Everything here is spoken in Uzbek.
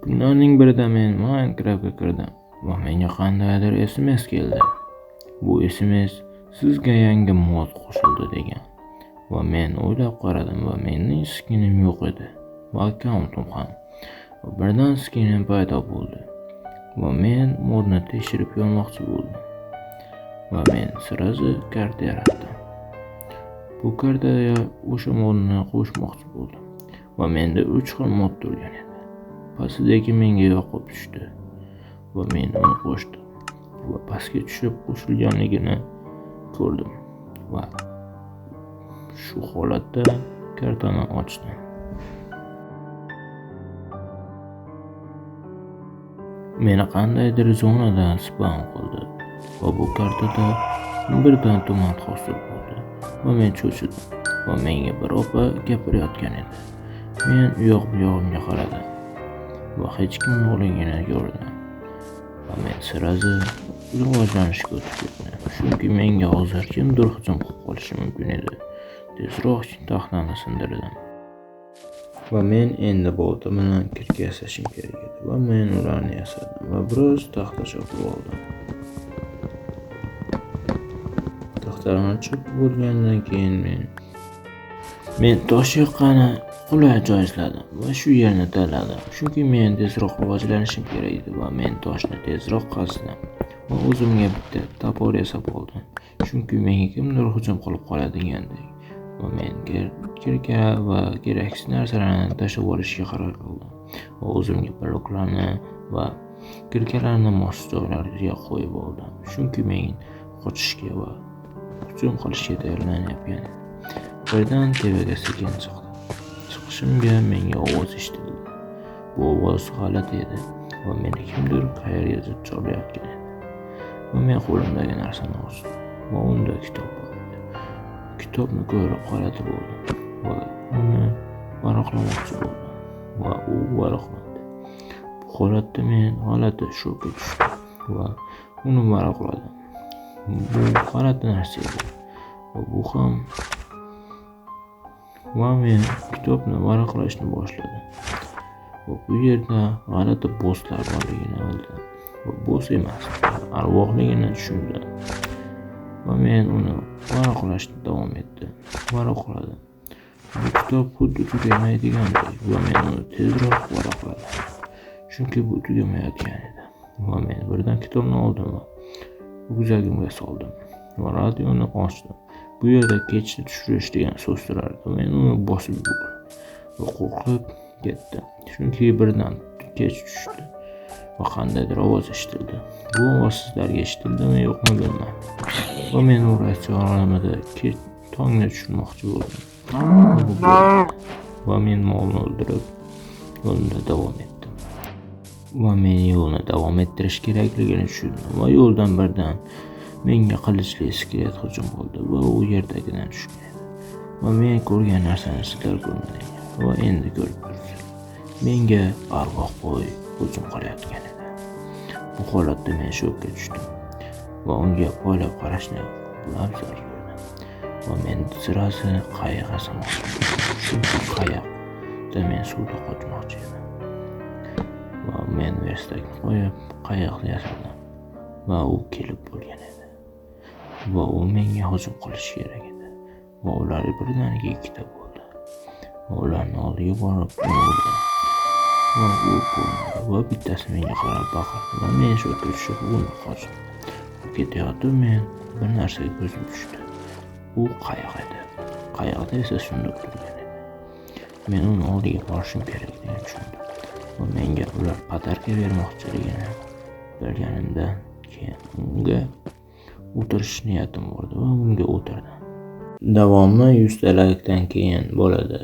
Kunlarning birida men Minecraftga kirdim va menga qandaydir SMS keldi. Bu SMS sizga yangi mod qo'shildi degan. Va men o'ylab qaradim va mening skinim yo'q edi va akkauntim ham. Va birdan skinim paydo bo'ldi. Va men modni tekshirib ko'rmoqchi bo'ldim. Va men sirazi karta yaratdim. Bu kartaga o'sha modni qo'shmoqchi bo'ldim. Va menda 3 xil mod turgan edi. Pastdagi menga yoqib tushdi va men uni qo'shdim va pastga tushib qo'shilganligini ko'rdim va shu holatda kartani ochdim. Meni qandaydir zonadan spam qildi va bu kartada birdan tuman hosil bo'ldi va men cho'chidim va menga bir opa gapirayotgan edi. Men u yoq bu yog'imga qaradim va hech kim yo'qligini ko'rdim va men sirazi rivojlanishga o'tib ketdim, chunki menga hozir kimdir hujum qilib qolishi mumkin edi. Tezroq taxtani sindirdim va men endi bolta bilan kirka yasashim kerak edi va men ularni yasadim va biroz taxta chopib oldim. Taxtalarni chopib bo'lgandan keyin men tosh yoqqani qulay joy izladim va shu yerni tanladim, chunki men tezroq rivojlanishim kerak edi va men toshni tezroq qazdim va o'zimga bitta topor yasab oldim, chunki menga kimdir hujum qilib qoladigandek va men kirka va keraksiz narsalarni tashlab olishga qaror qildim va o'zimga bloklarni va kirkalarni mos joylarga qo'yib oldim, chunki men qochishga va hujum qilishga tayyorlanyapman. Birdan tevaga sekin chiqdim. Chiqishimga menga ovoz eshitildi. Bu ovoz g'alati edi va meni kimdir qayerga chorlayotgan edi. Va men qo'limdagi narsani ochdim va unda kitob bor edi. Kitobni ko'rib g'alati bo'ldim va uni varaqlamoqchi bo'ldim va u varaqlandi. Bu holatda men g'alati shokka tushdim va uni varaqladim. Bu g'alati narsa edi va bu ham va men kitobni varaqlashni boshladim va bu yerda g'alati bosslar borligini bildim va boss emas, arvohligini tushundim va men uni varaqlashni davom etdim. Varaqladim. Bu kitob xuddi tugamaydigandek va men uni tezroq varaqladim, chunki bu tugamayotgan edi va men birdan kitobni oldim va rugzagimga soldim va radioni ochdim. Bu yerda kechni tushirish degan so'z turardi. Men uni bosib yubordim va qo'rqib ketdim, chunki birdan kech tushdi va qandaydir ovoz eshitildi. Bu ovoz sizlarga eshitildimi yo'qmi bilmayman. Va men u ratsiya olamida tongni tushirmoqchi bo'ldim. Va men molni o'ldirib yo'limda davom etdim. Va men yo'lni davom ettirish kerakligini tushundim va yo'ldan birdan menga qilichli skelet hujum qildi va u yerdagidan tushgan edi. Va men ko'rgan narsani sizlar ko'rmadingiz va endi ko'rib turibsiz. Menga arvoh qo'y hujum qilayotgan edi. Bu holatda men shokka tushdim va unga poylab qarashni afzal ko'rdim. Va men sirasi qayiq yasamoqchi edim, chunki qayiqda men suvda qochmoqchi edim. Va men verstakni qo'yib qayiqni yasadim va u kelib bo'lgan edi. Va u menga hujum qilishi kerak edi va ular birdaniga ikkita bo'ldi va ularni oldiga borib uni urdim va u bo'lmadi va bittasi menga qarab baqirdi va men shokka tushib uni qochdim. Ketayotib men bir narsaga ko'zim tushdi. U qayiq edi. Qayiqda esa sunduq turgan edi. Men uni oldiga borishim kerakligini tushundim va menga ular patarka bermoqchiligini bilganimdan keyin unga o'tirish niyatim bo'ldi va unga o'tirdim. Davomi 100 ta laykdan keyin bo'ladi.